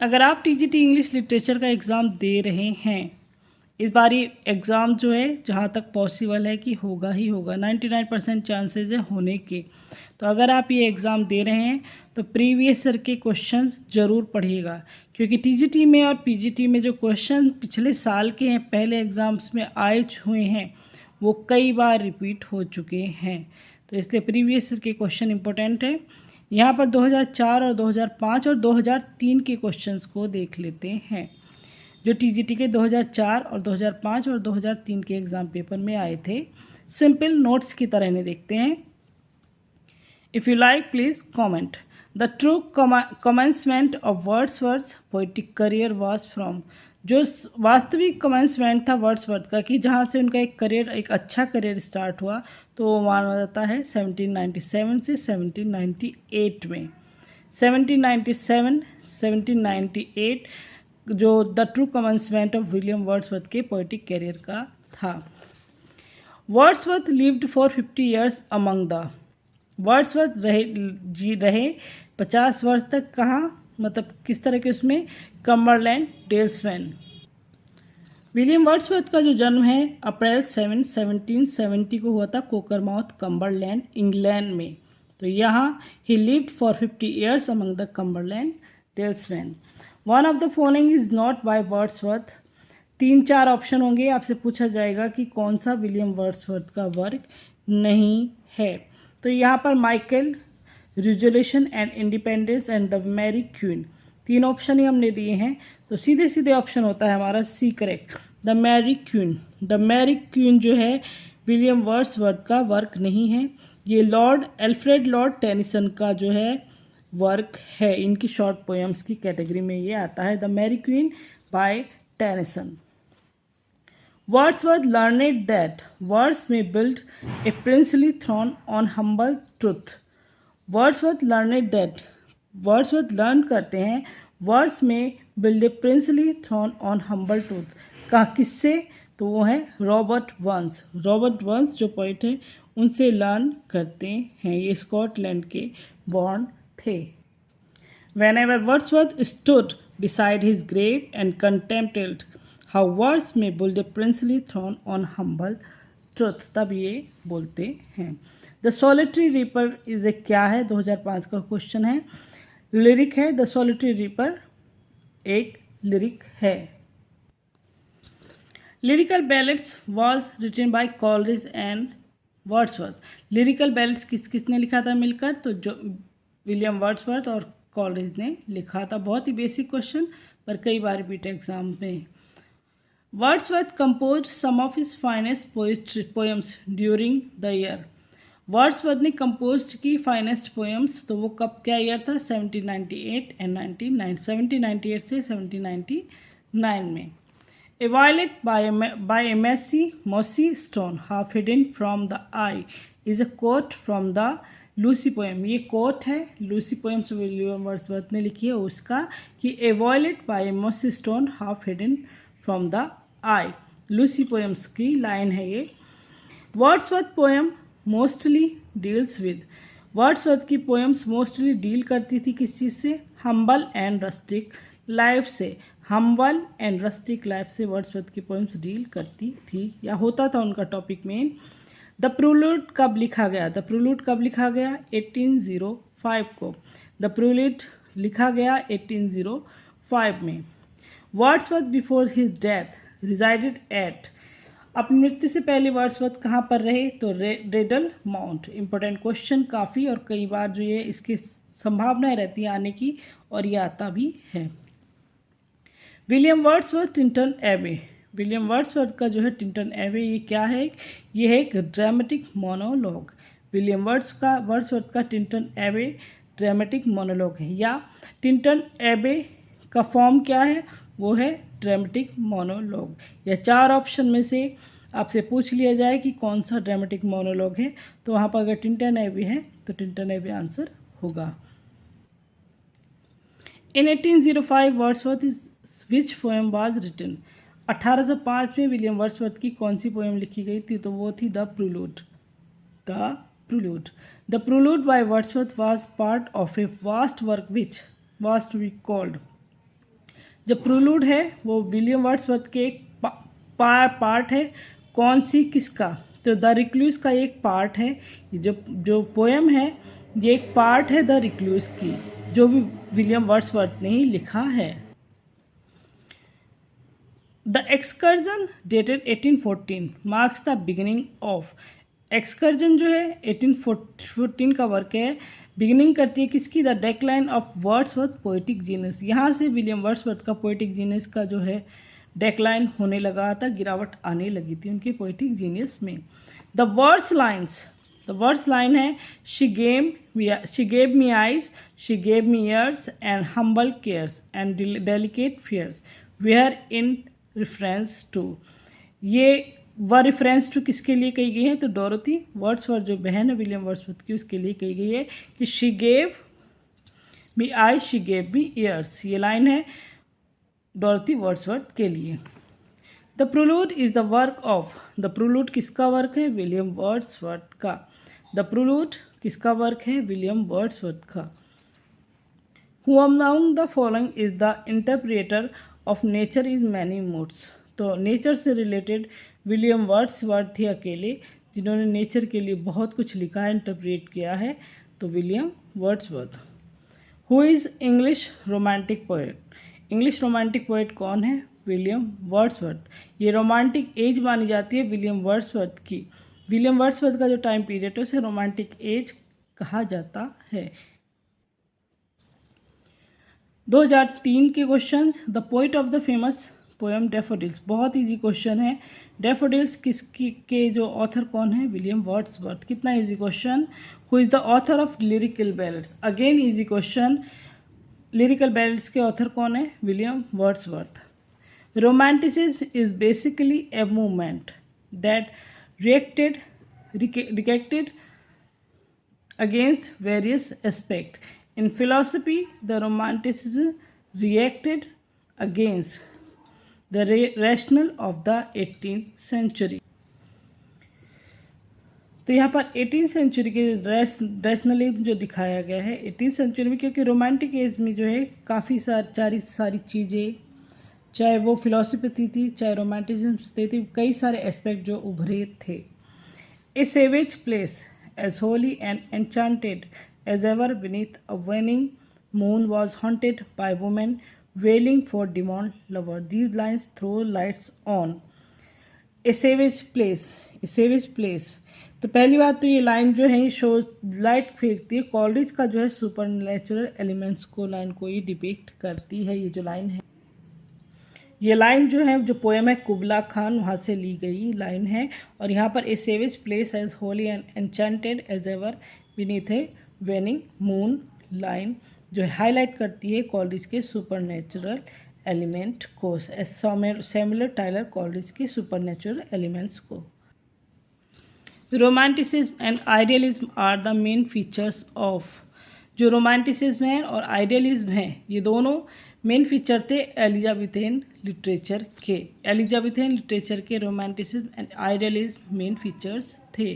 अगर आप TGT English literature का एग्ज़ाम दे रहे हैं, इस बारी एग्ज़ाम जो है जहाँ तक पॉसिबल है कि होगा ही होगा, 99% चांसेस है होने के। तो अगर आप ये एग्ज़ाम दे रहे हैं तो प्रीवियस ईयर के क्वेश्चंस ज़रूर पढ़िएगा, क्योंकि टीजीटी में और पीजीटी में जो क्वेश्चन पिछले साल के हैं, पहले एग्ज़ाम्स में आए हुए हैं, वो कई बार रिपीट हो चुके हैं। तो इसलिए प्रीवियस ईयर के क्वेश्चन इंपॉर्टेंट है। यहाँ पर 2004 और 2005 और 2003 के क्वेश्चंस को देख लेते हैं, जो टीजीटी के 2004 और 2005 और 2003 के एग्ज़ाम पेपर में आए थे। सिंपल नोट्स की तरह इन्हें देखते हैं। If you like please comment. The true commencement of Wordsworth poetic career was from. जो वास्तविक कमेंसमेंट था वर्ड्सवर्थ का, कि जहाँ से उनका एक करियर, एक अच्छा करियर स्टार्ट हुआ, तो वो माना जाता है 1797 से 1798 में। 1797 1798 जो the true commencement of William Wordsworth के पोइटिक करियर का था। Wordsworth lived for 50 years among the. Wordsworth रहे 50 वर्ष तक। कहाँ, मतलब किस तरह के उसमें? कम्बरलैंड डेल्समैन। विलियम वर्ड्सवर्थ का जो जन्म है अप्रैल 7 1770 को हुआ था कोकरमाउथ, कम्बरलैंड, इंग्लैंड में। तो यहाँ ही lived for 50 years among the Cumberland dalesmen. One of the following is not by Wordsworth. 3-4 option होंगे, आपसे पूछा जाएगा कि कौन सा विलियम वर्ड्सवर्थ का वर्क नहीं है। तो यहाँ पर Michael, resolution and independence and the Mary queen, 3 option ही हमने दिए हैं। तो सीधे सीधे ऑप्शन होता है हमारा C correct, the Mary queen. The Mary queen जो है विलियम वर्ड्सवर्थ का वर्क नहीं है, ये लॉर्ड एल्फ्रेड लॉर्ड टेनिसन का जो है वर्क है। इनकी शॉर्ट पोएम्स की कैटेगरी में ये आता है, the Mary queen by Tennyson. Wordsworth learned that words may build a princely throne on humble truth. Wordsworth learned that, Wordsworth learn करते हैं वर्ड्स में build a princely throne on humble truth. कहा किससे? तो वो है रॉबर्ट बर्न्स। रॉबर्ट बर्न्स जो poet है उनसे लर्न करते हैं। ये स्कॉटलैंड के बॉर्न थे। Whenever Wordsworth stood beside his grave and contemplated how words may build a princely throne on humble truth, तब ये बोलते हैं। The solitary reaper is a क्या है? 2005 का क्वेश्चन है। लिरिक है। द सॉलिटरी रीपर एक लिरिक है। Lyrical ballads was written by Coleridge and Wordsworth. Lyrical ballads किसने लिखा था मिलकर? तो जो विलियम वर्ड्सवर्थ और कॉलरिज ने लिखा था। बहुत ही बेसिक क्वेश्चन, पर कई बार रिपीट एग्जाम में। Wordsworth composed some of his finest poems during the year. Wordsworth ने कंपोज की फाइनेस्ट पोएम्स, तो वो कब, क्या ईयर था? 1798 एंड 1798 से 1799 में। A violet by mossy stone half hidden from the eye is a quote from the Lucy poem. ये कोट है लूसी पोएम्स विलियम वर्ड्सवर्थ ने लिखी है उसका, कि a violet by mossy stone half hidden from the eye. Lucy poems की line है ये। Wordsworth poem mostly deals with. Wordsworth की पोएम्स मोस्टली डील करती थी किस चीज़ से? हम्बल एंड रस्टिक लाइफ से। हम्बल एंड रस्टिक लाइफ से वर्ड्सवर्थ की पोएम्स डील करती थी, या होता था उनका टॉपिक मेन। द प्रूल्यूड कब लिखा गया? द प्रूल्यूड कब लिखा गया? 1805 को। द प्रूल्यूड लिखा गया 1805 में। Wordsworth before his death resided at. अपनी मृत्यु से पहले वर्ड्सवर्थ कहाँ पर रहे? तो रेडल माउंट। इंपॉर्टेंट क्वेश्चन काफ़ी, और कई बार जो ये इसकी संभावनाएं रहती है आने की, और ये आता भी है। विलियम वर्ड्सवर्थ टिंटन एबे। विलियम वर्ड्सवर्थ का जो है टिंटन एबे, ये क्या है? ये है एक ड्रामेटिक मोनोलॉग। विलियम वर्ड्सवर्थ का टिंटन एबे ड्रामेटिक मोनोलॉग है, या टिंटन एबे का फॉर्म क्या है? वो है ड्रामेटिक मोनोलॉग। या 4 ऑप्शन में से आपसे पूछ लिया जाए कि कौन सा ड्रामेटिक मोनोलॉग है, तो वहाँ पर अगर टिंटन एबे है तो टिंटन एबे आंसर होगा। In 1805 Wordsworth is which poem was written. 1805 में विलियम वर्ड्सवर्थ की कौन सी पोएम लिखी गई थी? तो वो थी the Prelude. The Prelude by Wordsworth was part of a vast work which was to be called. जो प्रोलूड है वो विलियम वर्ड्सवर्थ के एक पार्ट है। कौन सी किसका? तो द रिक्लूस का एक पार्ट है। जो पोएम है ये एक पार्ट है द रिक्लूस की, जो भी विलियम वर्ड्सवर्थ ने ही लिखा है। The excursion dated 1814 marks the beginning of. Excursion जो है 1814 का वर्क है, बिगिनिंग करती है किसकी? The decline of Wordsworth poetic genius. यहाँ से विलियम वर्ड्सवर्थ का पोएटिक जीनियस का जो है डेक्लाइन होने लगा था, गिरावट आने लगी थी उनके पोएटिक जीनियस में। द वर्ड्स लाइन है she gave me eyes, she gave me ears and humble cares and delicate fears where in reference to. ये वह रेफरेंस टू किसके लिए कही गई है? तो डोरोथी वर्ड्सवर्थ जो बहन है विलियम वर्ड्सवर्थ की, उसके लिए कही गई है कि she gave me eye, she gave me ears. ये लाइन है डोरोथी वर्ड्सवर्थ के लिए। The prelude is the work of. The prelude किसका वर्क है? विलियम वर्ड्सवर्थ का। द प्रोलूड किसका वर्क है? विलियम वर्ड्सवर्थ का। Who among the following is the interpreter of nature is many moods. तो नेचर से रिलेटेड विलियम वर्ड्सवर्थ ही अकेले जिन्होंने नेचर के लिए बहुत कुछ लिखा है, इंटरप्रेट किया है, तो William Wordsworth. Who is English romantic poet. English romantic poet कौन है? William Wordsworth. ये रोमांटिक एज मानी जाती है विलियम वर्ड्सवर्थ की। विलियम वर्ड्सवर्थ का जो टाइम पीरियड है उसे रोमांटिक एज कहा जाता है। 2003 के questions. The poet of the famous poem daffodils, बहुत इजी क्वेश्चन है। डैफोडिल्स किसकी के जो ऑथर कौन है? William Wordsworth. कितना easy question. Who is the author of lyrical ballads, again easy question. Lyrical ballads के ऑथर कौन है? William Wordsworth. Romanticism is basically a movement that reacted against various aspects. In philosophy, the Romanticists reacted against the rationale of the 18th century. तो यहाँ पर 18th century के rationalism जो दिखाया गया है 18th सेंचुरी में, क्योंकि रोमांटिक एज में जो है काफ़ी सारी चीज़ें, चाहे वो फिलॉसफी थी चाहे रोमांटिज्म थी, कई सारे एस्पेक्ट जो उभरे थे। A savage place as holy and enchanted as ever beneath a waning moon was haunted by women wailing for demon lover. These lines throw lights on a savage place. A savage place. तो पहली बात तो ये line जो है show light फेंकती है college का जो है सुपर नेचुरल एलिमेंट्स को, लाइन को ये डिपिक्ट करती है। ये जो लाइन है, ये लाइन जो है जो पोएम है कुबला खान, वहाँ से ली गई लाइन है। और यहाँ पर a savage place as holy and enchanted as ever beneath a waning moon, line जो है हाईलाइट करती है कॉलेज के सुपर नेचुरल एलिमेंट को, सैमुअल टायलर कॉलेज के सुपर नेचुरल एलिमेंट्स को। Romanticism and idealism are the main features of. जो romanticism है और आइडियलिज्म है ये दोनों मेन फीचर थे एलिजाबेथेन लिटरेचर के। एलिजाबेथेन लिटरेचर के romanticism and idealism main features थे।